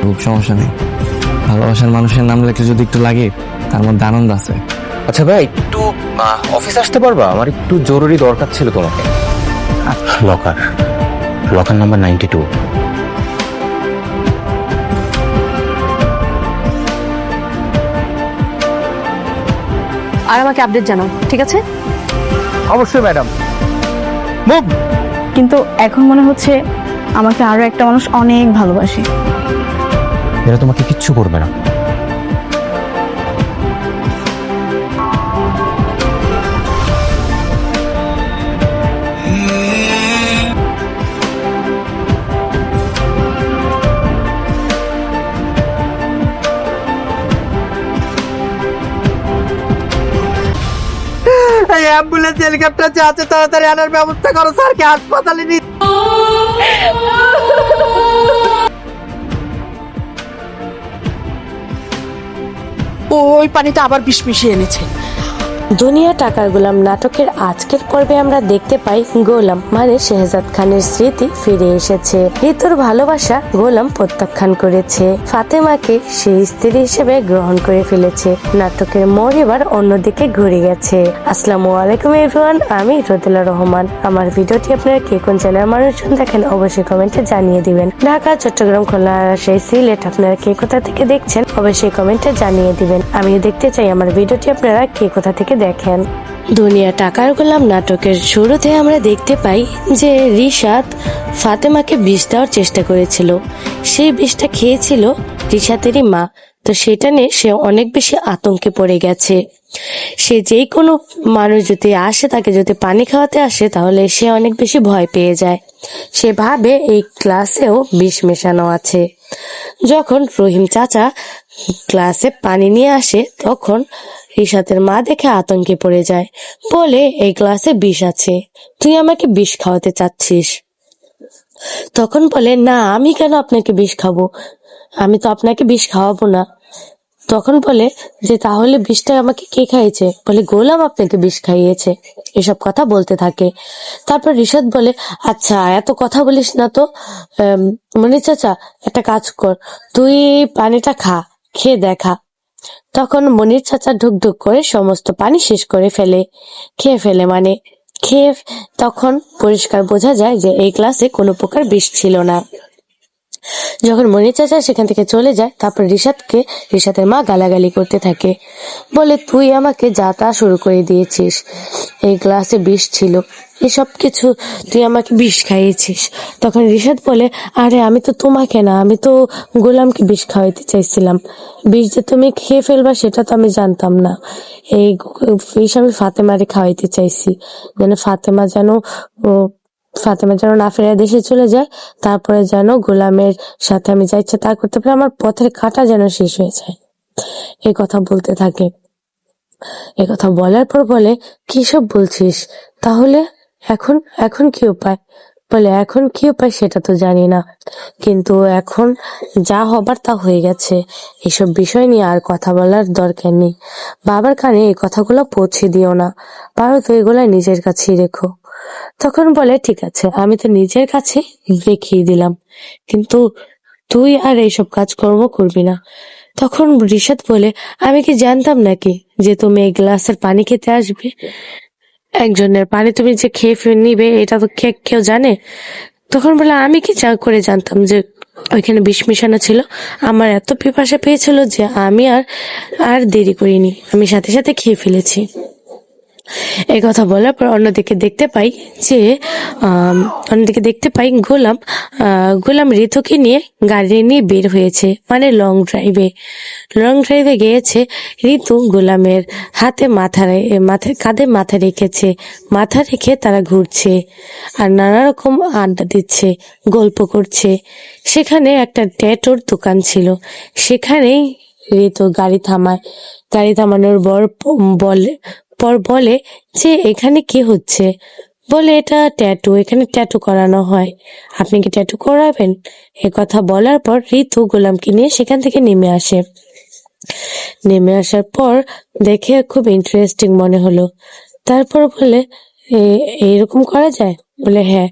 খুব সমস্যা নেই। ভালোবাসার মানুষের নাম লেখে যদি একটু লাগে তার মধ্যে আনন্দ আছে। আচ্ছা ভাই, একটু অফিস আসতে পারবা? আমার একটু জরুরি দরকার ছিল তোমাকে। Locker locker number 92। আর আমাকে আপডেট জানাও, ঠিক আছে? অবশ্যই ম্যাডাম। মুভ। কিন্তু এখন মনে হচ্ছে আমাকে আরো একটা মানুষ অনেক ভালোবাসে। এরা তোমাকে কিচ্ছু করবে না। অ্যাম্বুলেন্স হেলিকপ্টার যে আছে তাড়াতাড়ি আনার ব্যবস্থা করো, স্যারকে হাসপাতালে নিয়ে। ওই পানিটা আবার বিষ মিশিয়ে এনেছে। দুনিয়া টাকার গোলাম নাটকের আজকের পর্বে আমরা দেখতে পাই গোলাম মানে শেহজাদ খানের স্মৃতি ফিরে এসেছে। ঋতুর ভালোবাসা গোলাম প্রত্যাখ্যান করেছে, ফাতেমাকে সেই স্ত্রী হিসেবে গ্রহণ করে ফেলেছে। নাটকের মোড় এবার অন্যদিকে ঘুরে গেছে। আসসালামু আলাইকুম এভরিওয়ান, আমি রোদেলা রহমান। আমার ভিডিওটি আপনারা কে কোন জেলার মানুষজন দেখেন অবশ্যই কমেন্টে জানিয়ে দিবেন। ঢাকা, চট্টগ্রাম, খুলনা, রাজশাহী, সিলেট আপনারা কে কোথা থেকে দেখছেন অবশ্যই কমেন্টে জানিয়ে দিবেন। আমি দেখতে চাই আমার ভিডিওটি আপনারা কে কোথা থেকে দেখেন। দুনিয়া টাকার গোলাম নাটকের শুরুতে আমরা দেখতে পাই যে রিশাদ ফাতেমাকে বিষ দেওয়ার চেষ্টা করেছিল। সেই বিষটা খেয়েছিল রিশাতেরই মা, তো সেটা নিয়ে সে অনেক বেশি আতঙ্কে পড়ে গেছে। সে যে কোনো মানুষ যদি আসে, তাকে যদি পানি খাওয়াতে আসে, তাহলে সে অনেক বেশি ভয় পেয়ে যায়। সে ভাবে এই ক্লাসেও বিষ মেশানো আছে। যখন রহিম চাচা ক্লাসে পানি নিয়ে আসে, তখন রিশাতের মা দেখে আতঙ্কে পড়ে যায়, বলে এই গ্লাসে বিষ আছে, তুই আমাকে বিষ খাওয়াতে চাচ্ছিস? তখন বলে, না আমি কেন আপনাকে বিষ খাবো, আমি তো আপনাকে বিষ খাওয়াবো না। তখন বলে যে তাহলে বিষটা আমাকে কে খাইয়েছে? বলে গোলাম আপনাকে বিষ খাইয়েছে। এসব কথা বলতে থাকে। তারপর রিশাদ বলে, আচ্ছা এত কথা বলিস না তো, মনির চাচা একটা কাজ কর, তুই পানিটা খা, খেয়ে দেখা। তখন মনির চাচা ঢুকঢুক করে সমস্ত পানি শেষ করে ফেলে, খেয়ে ফেলে, মানে খেয়ে। তখন পরিষ্কার বোঝা যায় যে এই গ্লাসে কোনো প্রকার বিষ ছিল না। যখন মনির চাচা সেখান থেকে চলে যায়, তারপর রিশাতের মা গালাগালি করতে থাকে, বলে তুই আমাকে যা তা শুরু করে দিয়েছিস, এই গ্লাসে বিষ ছিল, এসব কিছু তুই আমাকে বিষ খাইয়েছিস। তখন রিশাদ বলে, আরে আমি তো তোমাকে না, আমি তো গোলামকে বিষ খাওয়াইতে চাইছিলাম, বিষ যে তুমি খেয়ে ফেলবা সেটা তো আমি জানতাম না। এই বিষ আমি ফাতেমারে খাওয়াইতে চাইছি, যেন ফাতেমা যেন না ফেরা দেশে চলে যায়, তারপরে যেন গোলামের সাথে আমি যা ইচ্ছা তা করতে পারি, আমার পথের কাঁটা যেন শেষ হয়ে যায়। এই কথা বলতে থাকে। এই কথা বলার পর বলে, কি সব বলছিস? তাহলে এখন এখন কি উপায়? বলে, এখন কি উপায় সেটা তো জানি না, কিন্তু এখন যা হবার তা হয়ে গেছে, এসব বিষয় নিয়ে আর কথা বলার দরকার নেই। বাবার কানে এই কথাগুলো পৌঁছে দিও না, পারো তো এগুলা নিজের কাছেই রেখো। তখন বলে, ঠিক আছে আমি তো নিজের কাছে রেখেই দিলাম, কিন্তু তুই আর এইসব কাজকর্ম করবি না। তখন রিশাদ বলে, আমি কি জানতাম নাকি যে তুমি এই গ্লাসের পানি খেতে আসবে? একজনের পানি তুমি যে খেয়ে নিবে এটা তো কেউ জানে? তখন বলে, আমি কি করে জানতাম যে ওইখানে বিষ মিশানো ছিল? আমার এত পিপাসা পেয়েছিল যে আমি আর দেরি করিনি, আমি সাথে সাথে খেয়ে ফেলেছি। এই কথা বলার পর অন্যদিকে দেখতে পাই গোলাম ঋতুকে নিয়ে গাড়ি নিয়ে বের হয়েছে, মানে লং ড্রাইভে গিয়েছে। ঋতু গোলামের কাঁধে মাথা রেখে তারা ঘুরছে আর নানা রকম আড্ডা দিচ্ছে, গল্প করছে। সেখানে একটা ট্যাটুর দোকান ছিল, সেখানেই ঋতু গাড়ি থামানোর পর বলে যে এখানে কি হচ্ছে? বলে, এটা ট্যাটু, এখানে ট্যাটু করানো হয়, আপনি কি ট্যাটু করাবেন? এ কথা বলার পর ঋতু গোলামকে নিয়ে সেখান থেকে নেমে আসার পর দেখে খুব ইন্টারেস্টিং মনে হলো। তারপর বলে, এরকম করা যায়? বলে, হ্যাঁ।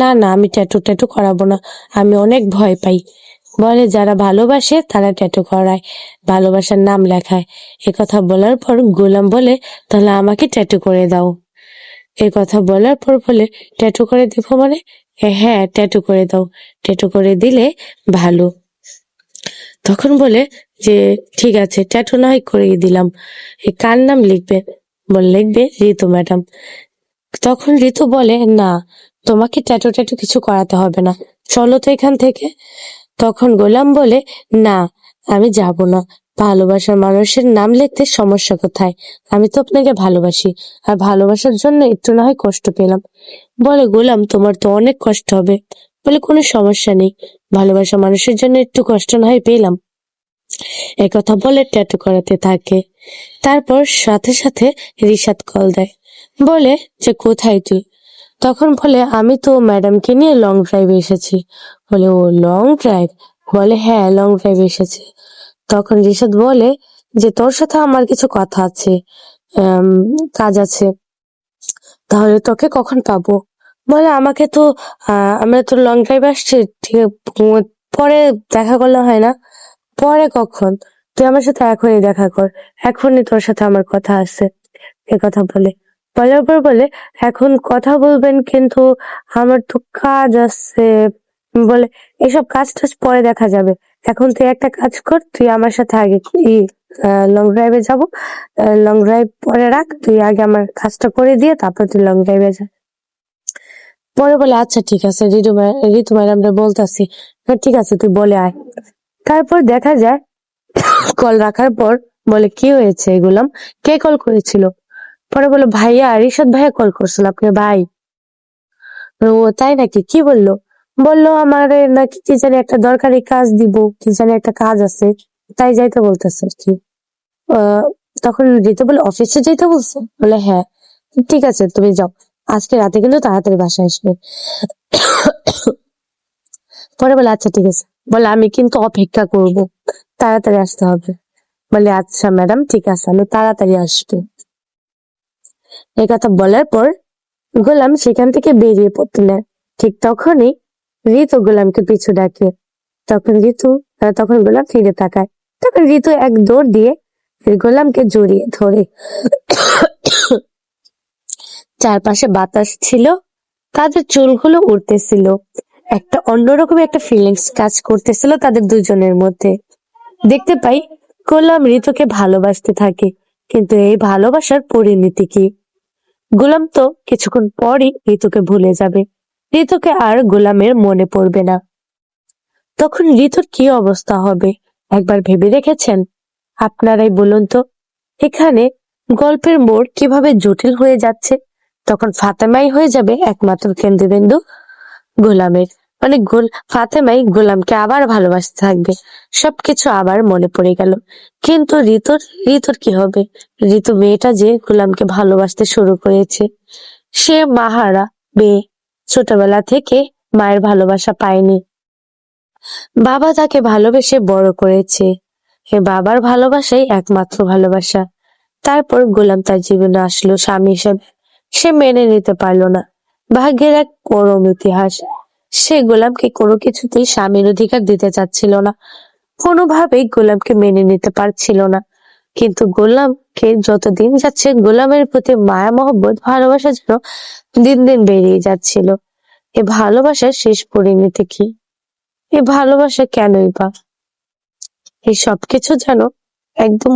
না আমি ট্যাটু করাবো না, আমি অনেক ভয় পাই। বলে যারা ভালোবাসে তারা ট্যাটু করায়, ভালোবাসার নাম লেখায়। কথা বলার পর গোলাম বলে তাহলে আমাকে ট্যাটু করে দাও। কথা বলার পর বলে ট্যাটু করে দিব মানে? হ্যাঁ ট্যাটু করে দাও, ট্যাটু করে দিলে ভালো। তখন বলে যে ঠিক আছে ট্যাটু না হয় করিয়ে দিলাম, কার নাম লিখবে? বলে লিখবে ঋতু ম্যাডাম। তখন ঋতু বলে না, তোমাকে ট্যাটু ট্যাটু কিছু করাতে হবে না, চলো তো এখান থেকে। তখন গোলাম বলে না আমি যাব না, ভালোবাসার মানুষের নাম লিখতে সমস্যা কোথায়? আমি তো আপনাকে ভালোবাসি, আর ভালোবাসার জন্য একটু না হয় কষ্ট পেলাম। বলে গোলাম তোমার তো অনেক কষ্ট হবে। বলে কোনো সমস্যা নেই, ভালোবাসা মানুষের জন্য একটু কষ্ট না হয় পেলাম। কথা বলে ট্যাটু করাতে থাকে। তারপর সাথে সাথে রিশাদ কল দেয়, বলে যে কোথায় তুই? তখন বলে আমি তো ম্যাডামকে নিয়ে লং ড্রাইভে এসেছি। বলে ও লং ড্রাইভ? বলে হ্যাঁ লং ড্রাইভে এসেছে। তখন রিশাদ বলে যে তোর সাথে আমার কিছু কথা আছে, কাজ আছে, তাহলে তোকে কখন পাবো? বলে আমাকে তো আমরা তো লং ড্রাইভ আসছি, ঠিক পরে দেখা করলে হয় না? পরে কখন? তুই আমার সাথে এখনই দেখা কর, এখনই তোর সাথে আমার কথা আছে। কথা বলার পর বলে এখন কথা বলবেন কিন্তু আমার তো কাজ আছে। বলে এসব কাজ টাজ পরে দেখা যাবে, এখন তুই একটা কাজ কর, তুই আমার সাথে আগে লং ড্রাইভে যাবো, লং ড্রাইভ পরে রাখ, তুই আগে আমার কাজটা করে দিয়ে তারপর তুই লং ড্রাইভে যা। পরে বলে আচ্ছা ঠিক আছে ঋতু ম্যাডামরা বলতাছি, ঠিক আছে তুই বলে আয়। তারপর দেখা যায় কল রাখার পর বলে কি হয়েছে এগুলাম, কে কল করেছিল? পরে বলে ভাইয়া, রিশাদ ভাইয়া কল করছিল, আপনি ভাই? ও তাই নাকি, কি বললো? বললো আমার নাকি কি জানি একটা দরকারি কাজ দিব, কি জানি একটা কাজ আছে, তাই যাইতে বলতেছে আর কি। তখন ঋতু বলে অফিসে যাইতে বলছে? বলে হ্যাঁ। ঠিক আছে তুমি যাও, আজকে রাতে কিন্তু তাড়াতাড়ি বাসায় আসবে। পরে বলে আচ্ছা ঠিক আছে। বলে আমি কিন্তু অপেক্ষা করব, তাড়াতাড়ি আসতে হবে। বলে আচ্ছা ম্যাডাম ঠিক আছে, আমি তাড়াতাড়ি আসবো। কথা বলার পর গোলাম সেখান থেকে বেরিয়ে পড়তে নেয়। ঠিক তখনই ঋতু গোলামকে পিছু ডাকে। তখন গোলাম ফিরে তাকায়। তখন ঋতু এক দৌড় দিয়ে গোলামকে জড়িয়ে ধরে। চারপাশে বাতাস ছিল, তাদের চুলগুলো উড়তেছিল, একটা অন্যরকম একটা ফিলিংস কাজ করতেছিল তাদের দুজনের মধ্যে। দেখতে পাই গোলাম ঋতুকে ভালোবাসতে থাকে, কিন্তু এই ভালোবাসার পরিণতি কি? গোলাম তো কিছুক্ষণ পরই ঋতুকে ভুলে যাবে, ঋতুকে আর গোলামের মনে পড়বে না। তখন ঋতুর কি অবস্থা হবে একবার ভেবে দেখেছেন? আপনারাই বলুন তো। এখানে গল্পের মোড় কিভাবে জটিল হয়ে যাচ্ছে। তখন ফাতেমাই হয়ে যাবে একমাত্র কেন্দ্রবিন্দু গোলামের, মানে ফাতেমাই গোলামকে আবার ভালোবাসতে থাকবে, সবকিছু আবার মনে পড়ে গেল। কিন্তু ঋতুর কি হবে? ঋতু মেয়েটা যে গোলামকে ভালোবাসতে শুরু করেছে, সে মাহারা মেয়ে, ছোটবেলা থেকে মায়ের ভালোবাসা পায়নি, বাবা তাকে ভালোবেসে বড় করেছে, বাবার ভালোবাসাই একমাত্র ভালোবাসা। তারপর গোলাম তার জীবনে আসলো স্বামী হিসেবে, সে মেনে নিতে পারলো না। ভাগ্যের এক করুণ ইতিহাস, সে গোলামকে কোনো কিছুতেই স্বামীর অধিকার দিতে চাচ্ছিল না, কোনোভাবেই গোলামকে মেনে নিতে পারছিল না। কিন্তু গোলামকে যতদিন যাচ্ছে গোলামের প্রতি মায়া মহব্বত ভালোবাসা যেন দিন দিন বেড়েই যাচ্ছিল। এ ভালোবাসার শেষ পরিণতি কি? এ ভালোবাসা কেনই বা? এই সবকিছু যেন একদম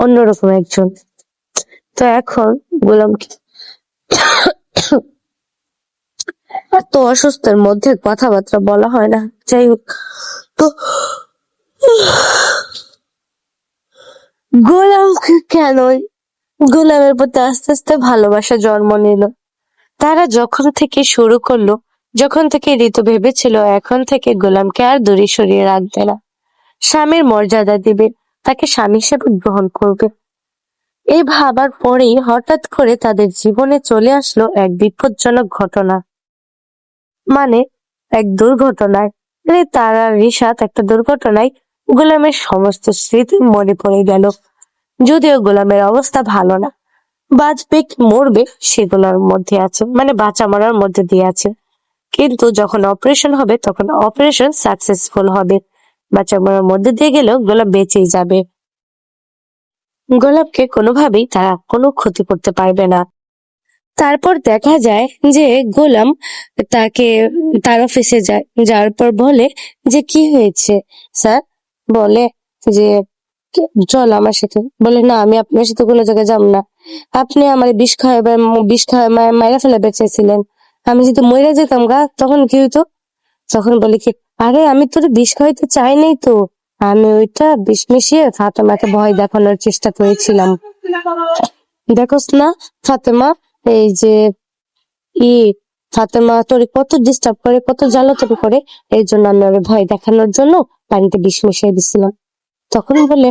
অন্যরকম একজন। তো এখন গোলামকে এত অসুস্থের মধ্যে কথাবার্তা বলা হয় না, যাই হোক। তো গোলামকে কেনই গোলামের প্রতি আস্তে আস্তে ভালোবাসা জন্ম নিল। তারা যখন থেকে শুরু করলো, যখন থেকে ঋতু ভেবেছিল এখন থেকে গোলামকে আর দূরে সরিয়ে রাখবে না, স্বামীর মর্যাদা দিবে, তাকে স্বামী হিসেবে গ্রহণ করবে, এই ভাবার পরেই হঠাৎ করে তাদের জীবনে চলে আসলো এক বিপজ্জনক ঘটনা, মানে এক দুর্ঘটনায়, তারা রিশাদ একটা দুর্ঘটনায় গোলামের সমস্ত স্মৃতি মনে পড়ে গেল। যদিও গোলামের অবস্থা ভালো না, বাঁচবে কি মরবে সেগুলোর মধ্যে আছে, মানে বাঁচা মরার মধ্যে দিয়ে আছে। কিন্তু যখন অপারেশন হবে তখন অপারেশন সাকসেসফুল হবে। বাচ্চা মরার মধ্যে দিয়ে গেলেও গোলাপ বেঁচেই যাবে। গোলাপকে কোনোভাবেই তারা কোনো ক্ষতি করতে পারবে না। তারপর দেখা যায় যে গোলাম তাকে তার অফিসে যায়, যাওয়ার পর বলে যে কি হয়েছে স্যার। বলে যে চল আমার সাথে। বলে না, আমি আপনার সাথে কোনো জায়গায় যাব না। আপনি আমার বিষ খাওয়া মাইরা ফেলা বেঁচেছিলেন, আমি যদি মরে যেতাম গা তখন কি হইতো? তখন বলে কি, আরে আমি তোর বিষ খাওয়াইতে চাই নাই তো, আমি ওইটা বিষ মিশিয়ে ফাতেমাকে ভয় দেখানোর চেষ্টা করেছিলাম। দেখোস না ফাতেমা, এই যে ই ফাতেমা তোর কত ডিস্টার্ব করে, কত জ্বালাতন করে, এই জন্য আমি ওর ভয় দেখানোর জন্য পানিতে বিষ মিশিয়ে দিছিলাম। তখন বলে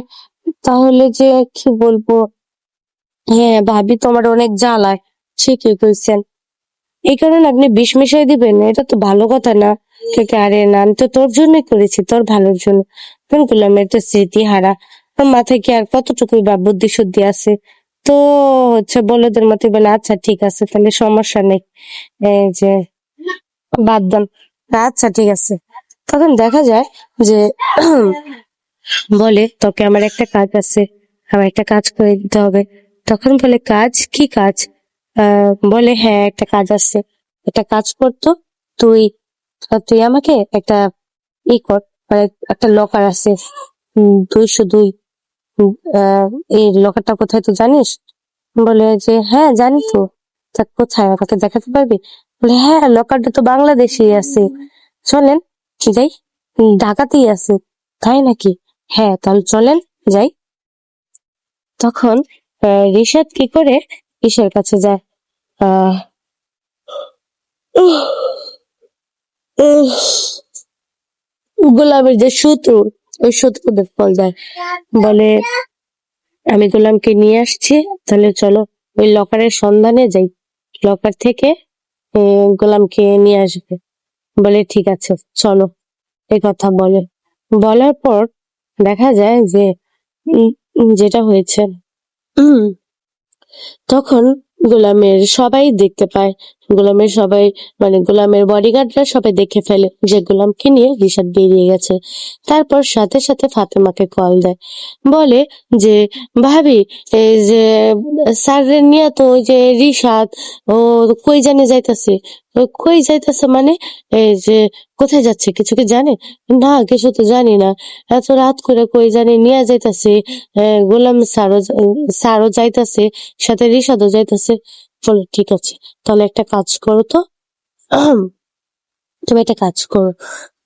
তাহলে যে কি বলবো, হ্যাঁ ভাবি তোমার অনেক জ্বালায়। ঠিকই কইছেন, এই কারণে আপনি বিষ মিশিয়ে দিবেন, এটা তো ভালো কথা না। আরে না, আমি তো তোর জন্যই করেছি, তোর ভালোর জন্য। গোলামের তো স্মৃতি হারা, তোর মাথায় কি আর কতটুকুই বা বুদ্ধি শুদ্ধি আছে? তো হচ্ছে বলদের মতো বলে আচ্ছা ঠিক আছে, তাহলে সমস্যা নেই, এই যে বাদ দেন, আচ্ছা ঠিক আছে। তখন দেখা যায় যে বলে তোকে আমার একটা কাজ আছে, আমার একটা কাজ করে দিতে হবে। তখন বলে কাজ, কি কাজ? বলে হ্যাঁ একটা কাজ আছে, একটা কাজ করতো। তুই তুই আমাকে একটা কর, মানে একটা লকার আছে 202, এই লকারটা কোথায় তুই জানিস? বলে যে হ্যাঁ জানি তো। তা কোথায়, আমাকে দেখাতে পারবি? বলে হ্যাঁ লকারটা তো বাংলাদেশেই আছে, চলেন যাই। ঢাকাতেই আছে। তাই নাকি? হ্যাঁ তাহলে চলেন যাই। তখন রিশাদ কি করে ঈশার কাছে যায়, আহ গোলামের যে শত্রু, ওই শত্রুদের ফল দেয়। বলে আমি গোলামকে নিয়ে আসছি, তাহলে চলো ওই লকারের সন্ধানে যাই, লকার থেকে গোলামকে নিয়ে আসবে। বলে ঠিক আছে চলো, এই কথা বলে। বলার পর দেখা যায় যে যেটা হয়েছে, তখন গোলামের সবাই দেখতে পায়, গোলামের সবাই মানে গোলামের বডিগার্ডরা সবাই দেখে ফেলে যে গোলামকে নিয়ে রিশাদ বেরিয়ে গেছে। তারপর সাথে সাথে ফাতেমাকে কল দেয়, বলে যে ভাবি এই যে স্যার নিয়ে তো ওই যে রিশাদ ও কই জানে যাইতাছে। কই যাইতাছে মানে? এই যে কোথায় যাচ্ছে কিছু কি জানে? না কিছু তো জানি না, এত রাত করে কই জানি নিয়ে যাইতাছে। গোলাম স্যারও যাইতাছে, সাথে রিশাদও যাইতেছে। বলে ঠিক আছে, তাহলে একটা কাজ করো তো, তুমি একটা কাজ করো,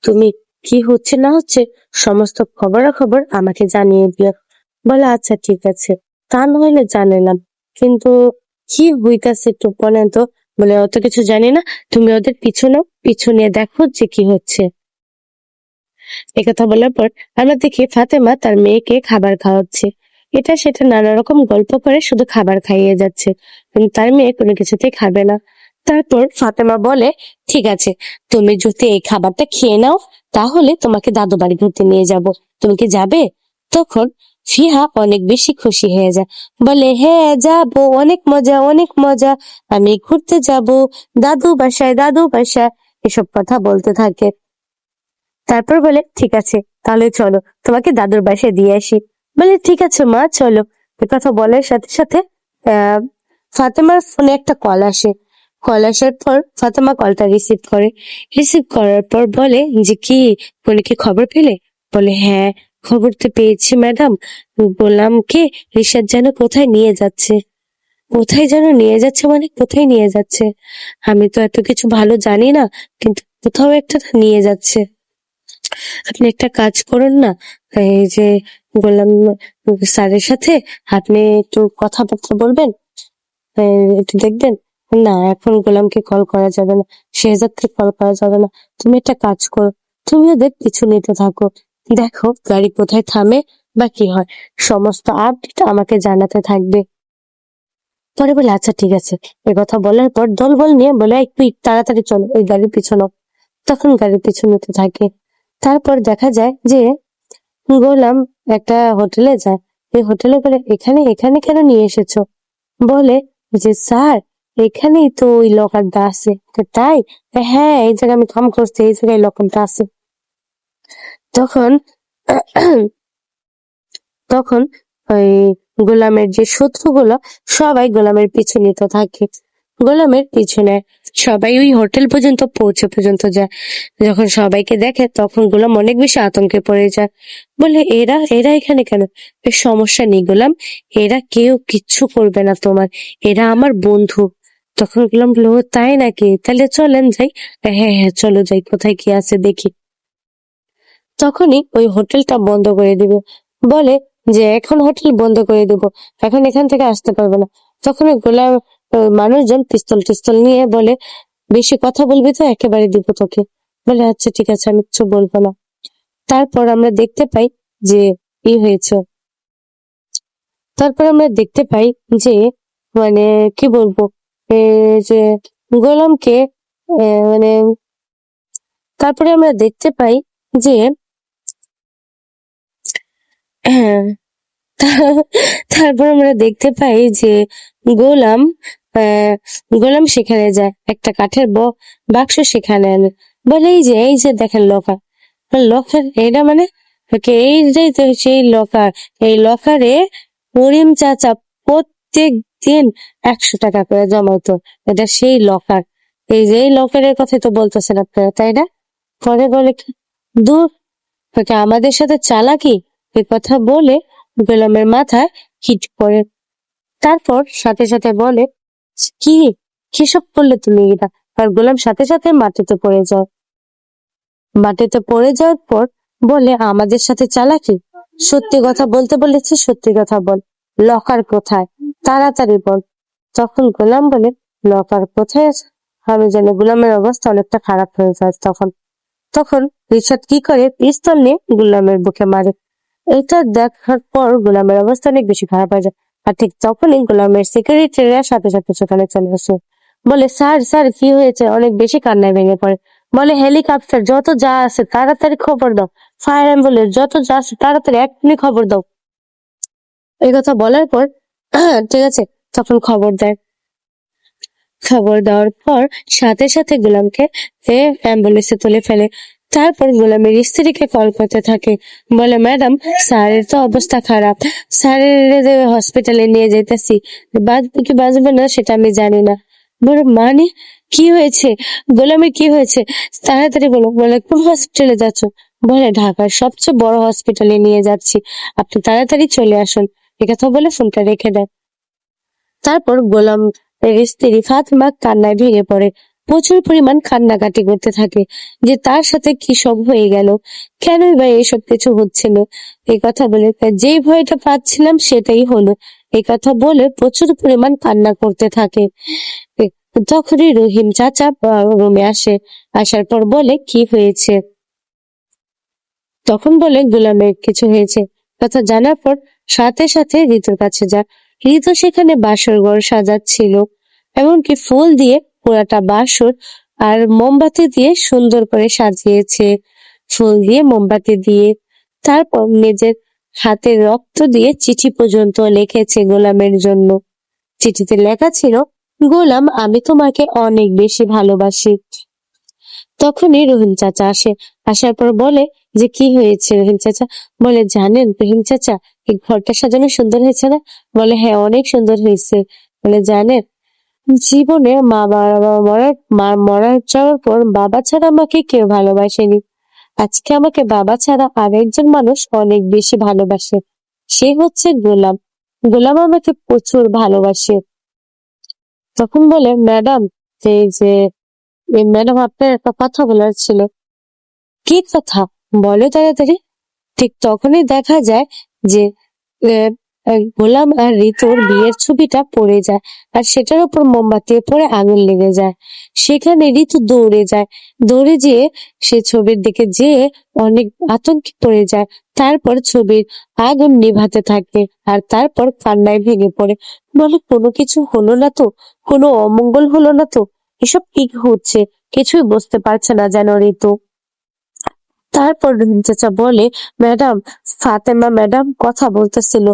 তুমি কি হচ্ছে না হচ্ছে সমস্ত খবরাখবর আমাকে জানিয়ে দিও। বলে আচ্ছা ঠিক আছে। তা নইলে জানালাম, কিন্তু কি হইতাছে একটু বলেন তো। বলে অত কিছু জানি না, তুমি ওদের পিছু নিয়ে দেখো যে কি হচ্ছে। একথা বলার পর আমরা দেখি ফাতেমা তার মেয়েকে খাবার খাওয়াচ্ছে, এটা সেটা নানা রকম গল্প করে শুধু খাবার খাইয়ে যাচ্ছে, কিন্তু তার মেয়ে কোনো কিছুতেই খাবে না। তারপর ফাতেমা বলে ঠিক আছে, তুমি যদি এই খাবারটা খেয়ে নাও তাহলে তোমাকে দাদু বাড়ি ঘুরতে নিয়ে যাব, তুমি কি যাবে? তখন ফিহা অনেক বেশি খুশি হয়ে যায়, বলে হ্যাঁ যাবো, অনেক মজা অনেক মজা, আমি ঘুরতে যাব দাদু বাসায়, দাদু বাসায়, এসব কথা বলতে থাকে। তারপর বলে ঠিক আছে তাহলে চলো তোমাকে দাদুর বাসায় দিয়ে আসি। বলে ঠিক আছে মা চলো। কথা বলার সাথে সাথে আহ ফাতেমার ফোনে একটা কল আসে। কল আসার পর ফাতেমা কলটা রিসিভ করে। রিসিভ করার পর বলে যে কি, বলে কি খবর পেলে? বলে হ্যাঁ খবর তো পেয়েছি ম্যাডাম, বললাম কি রিশাদ যেন কোথায় নিয়ে যাচ্ছে। কোথায় যেন নিয়ে যাচ্ছে মানে কোথায় নিয়ে যাচ্ছে? আমি তো এত কিছু ভালো জানি না, কিন্তু কোথাও একটা নিয়ে যাচ্ছে। আপনি একটা কাজ করুন না, এই যে বললাম স্যারের সাথে আপনি একটু কথাবার্তা বলবেন, একটু দেখবেন। না এখন গোলামকে কল করা যাবে না, শেহজাদকে কল করা যাবে না, তুমি একটা কাজ করো, তুমি ওদের পিছু নিতে থাকো, দেখো গাড়ি কোথায় থামে বা কি হয়, সমস্ত আপডেট আমাকে জানাতে থাকবে। পরে বলে আচ্ছা ঠিক আছে। এ কথা বলার পর দলবল নিয়ে বলে একটু তাড়াতাড়ি চলো ওই গাড়ির পিছনে। তখন গাড়ির পিছু নিতে থাকে। তারপর দেখা যায় যে গোলাম একটা হোটেলে যায়। এই হোটেলে বলে এখানে এখানে কেন নিয়ে এসেছো? বলে যে স্যার এখানেই তো ওই লকারটা আছে। তাই? হ্যাঁ, এই জায়গায় আমি কাম করছি, এই জায়গায় লকারটা আছে। তখন তখন ওই গোলামের যে শত্রুগুলো সবাই গোলামের পিছু নিতে থাকে। গোলামের পিছনে সবাই ওই হোটেল পর্যন্ত পর্যন্ত যায়। যখন সবাইকে দেখে তখন গোলাম অনেক বেশি আতঙ্কে পড়ে যায়। বলে এরা এরা এখানে কেন? এর সমস্যা নেই গোলাম, এরা কেউ কিচ্ছু করবে না তোমার, এরা আমার বন্ধু। তখন গোলাম বলল, "ও তাই নাকি? তাহলে চলেন যাই।" হ্যাঁ হ্যাঁ চলো যাই, কোথায় কি আছে দেখি। তখনই ওই হোটেলটা বন্ধ করে দিবে। বলে যে এখন হোটেল বন্ধ করে দেব, এখন এখান থেকে আসতে পারবে না। তখন ওই গোলা মানুষজন পিস্তল টিস্তল নিয়ে বলে, বেশি কথা বলবি তো একেবারে দিব তোকে। বলে আচ্ছা ঠিক আছে, আমি কিছু বলবো না। তারপর আমরা দেখতে পাই যে ই হয়েছে। তারপর আমরা দেখতে পাই যে মানে কি বলবো, যে গোলামকে মানে তারপরে আমরা দেখতে পাই যে হ্যাঁ, তারপর আমরা দেখতে পাই যে গোলাম আহ গোলাম সেখানে যায়, একটা কাঠের বাক্স সেখানে আনে। বলে এই যে দেখেন লকার। লকার এটা মানে এইটাই তো সেই লকার। এই লকারে করিম চাচা প্রত্যেক দিন 100 টাকা করে জমাতো। এটা সেই লকার। এই যে এই লকারের কথাই তো বলতেছেন আপনারা, তাই না? পরে বলে কি, দূর, আমাদের সাথে চালাকি, এ কথা বলে গোলামের মাথায় হিট করে। তারপর সাথে সাথে বলে, কি কিসব করলে তুমি এটা? আর গোলাম সাথে সাথে মাটিতে পড়ে যায়। মাটিতে পড়ে যাওয়ার পর বলে, আমাদের সাথে চালাকি? সত্যি কথা বলতে বলেছে, সত্যি কথা বল, লকার কোথায়, তাড়াতাড়ি বল। তখন গোলাম বলে, লকার কোথায় আছে আমি জানি। গোলামের অবস্থা অনেকটা খারাপ হয়ে যায় তখন। তখন রিশাদ কি করে, পিস্তল নিয়ে গোলামের বুকে মারে। এটা দেখার পর গোলামের অবস্থা অনেক বেশি খারাপ হয়ে যায়। আর ঠিক তখনই গোলামের সেক্রেটারিরা সাথে সাথে সেখানে চলে আসে। বলে, স্যার স্যার কি হয়েছে? অনেক বেশি কান্নায় ভেঙে পড়ে। বলে, হেলিকপ্টার যত যা আছে তাড়াতাড়ি খবর দাও, ফায়ার অ্যাম্বুলেন্স যত যা আছে তাড়াতাড়ি এক্ষুনি খবর দাও। এই কথা বলার পর ঠিক আছে, তখন খবর দেয়। খবর দেওয়ার পর সাথে সাথে গোলামকে অ্যাম্বুলেন্সে তুলে ফেলে। তারপর গোলামের স্ত্রীকে কল করতে থাকে। বলে, ম্যাডাম স্যারের তো অবস্থা খারাপ, স্যারের হসপিটালে নিয়ে যেতেছি, বাঁচবে কি বাঁচবে না সেটা আমি জানি না। বলে, মানে কি হয়েছে? গোলামের কি হয়েছে? তাড়াতাড়ি বলো। বলে, কোন হসপিটালে যাচ্ছ? বলে, ঢাকার সবচেয়ে বড় হসপিটালে নিয়ে যাচ্ছি, আপনি তাড়াতাড়ি চলে আসুন। একথা বলে ফোনটা রেখে দেয়। তারপর গোলাম এর স্ত্রী ফাতেমা কান্নায় ভেঙে পড়ে, প্রচুর পরিমাণ কান্নাকাটি করতে থাকে যে তার সাথে কি সব হয়ে গেল, কেনই বা এসব কিছু হচ্ছিল। এই কথা বলে, যেই ভয়টা পাচ্ছিলাম সেটাই হলো, এই কথা বলে প্রচুর পরিমাণ কান্না করতে থাকে। তখনই রহিম চাচা রুমে আসে। আসার পর বলে, কি হয়েছে? তখন বলে, গোলামের কিছু হয়েছে। কথা জানার পর সাথে সাথে ঋতুর কাছে যায়। ঋতু সেখানে বাসর ঘর সাজাচ্ছিল, এমনকি ফুল দিয়ে পুরাটা বাসর আর মোমবাতি দিয়ে সুন্দর করে সাজিয়েছে। ফুল দিয়ে মোমবাতি দিয়ে, তারপর নিজের হাতের রক্ত দিয়ে চিঠি পর্যন্ত লিখেছে গোলামের জন্য। চিঠিতে লেখা ছিল, গোলাম আমি তোমাকে অনেক বেশি ভালোবাসি। তখনই রহিম চাচা আসে। আসার পর বলে যে, কি হয়েছে রহিম চাচা? বলে, জানেন রহিম চাচা, এই ঘরটা সাজানো সুন্দর হয়েছে না? বলে, হ্যাঁ অনেক সুন্দর হয়েছে। বলে, জানেন জীবনে মরা যাওয়ার পর বাবা ছাড়া আমাকে কেউ ভালোবাসেনি, আজকে আমাকে বাবা ছাড়া আরেকজন মানুষ অনেক বেশি ভালোবাসে, সে হচ্ছে গোলাম। গোলাম আমাকে প্রচুর ভালোবাসে। তখন বলে, ম্যাডাম যে ম্যাডাম আপনার একটা কথা বলার ছিল। কি কথা? বলো তাড়াতাড়ি। ঠিক তখনই দেখা যায় যে গোলাম আর ঋতুর বিয়ের ছবিটা পড়ে যায়, আর সেটার উপর মোমবাতি পড়ে আগুন লেগে যায়। সেখানে ঋতু দৌড়ে যায়, দৌড়ে যেয়ে সে ছবির দিকে যেয়ে অনেক আতঙ্কে পড়ে যায়। তারপর ছবির আগুন নিভাতে থাকে আর তারপর কান্নায় ভেঙে পড়ে। বলে, কোনো কিছু হলো না তো? কোনো অমঙ্গল হলো না তো? এসব কি হচ্ছে? কিছুই বুঝতে পারছে না যেন ঋতু। তারপর রহিম চাচা বলে, ম্যাডাম ফাতেমা ম্যাডাম কথা বলতেছিল,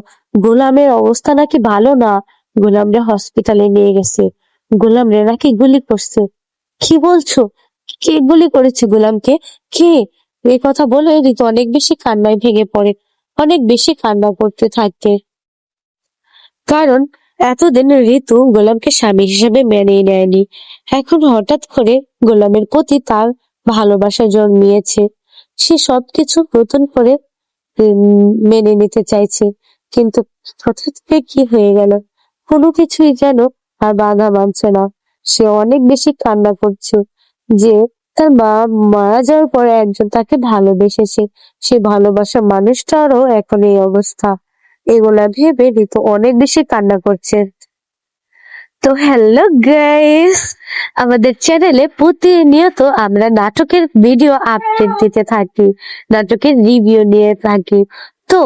গোলামের অবস্থা নাকি ভালো না, গোলামরে হসপিটালে নিয়ে গেছে। গোলাম রে নাকি গুলি করছে। কি বলছো? কে গুলি করেছে গোলামকে? কে? এই কথা বলে ঋতু অনেক বেশি কান্নায় ভেঙে পড়ে, অনেক বেশি কান্না করতে থাকে। কারণ এতদিন ঋতু গোলামকে স্বামী হিসেবে মেনে নেয়নি, এখন হঠাৎ করে গোলামের প্রতি তার ভালোবাসা জন্মিয়েছে। সে সবকিছু নতুন করে মেনে নিতে চাইছে, কিন্তু হঠাৎ করে কি হয়ে গেল? কোনো কিছুই যেন আর বাধা মানছে না। সে অনেক বেশি কান্না করছে যে তার মা মারা যাওয়ার পরে একজন তাকে ভালোবেসেছে, সে ভালোবাসা মানুষটারও এখন এই অবস্থা। এগুলা ভেবে ঋতু অনেক বেশি কান্না করছে। তো হ্যালো গাইস, আমাদের চ্যানেলে প্রতিনিয়ত আমরা নাটকের ভিডিও আপডেট দিতে থাকি, নাটকের রিভিউ নিয়ে থাকি। তো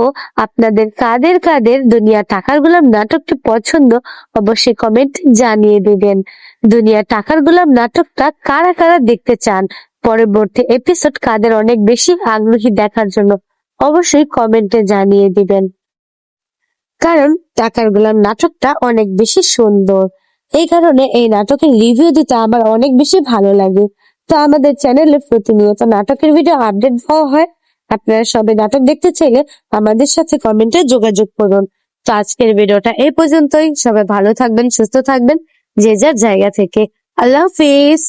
আপনাদের কাদের কাদের দুনিয়া টাকার গোলাম নাটকটি পছন্দ অবশ্যই কমেন্ট জানিয়ে দিবেন। দুনিয়া টাকার গোলাম নাটকটা কারা কারা দেখতে চান, পরবর্তী এপিসোড কাদের অনেক বেশি আগ্রহী দেখার জন্য অবশ্যই কমেন্টে জানিয়ে দিবেন। কারণ টাকার গোলাম নাটকটা অনেক বেশি সুন্দর, এই কারণে এই নাটকের রিভিউ দিতে আমার অনেক বেশি ভালো লাগে। তো আমাদের চ্যানেলে প্রতিনিয়ত নাটকের ভিডিও আপডেট দেওয়া হয়। আপনারা সবাই নাটক দেখতে চাইলে আমাদের সাথে কমেন্টে যোগাযোগ করুন। তো আজকের ভিডিওটা এই পর্যন্তই। সবাই ভালো থাকবেন, সুস্থ থাকবেন যে যার জায়গা থেকে। আল্লাহ হাফিজ।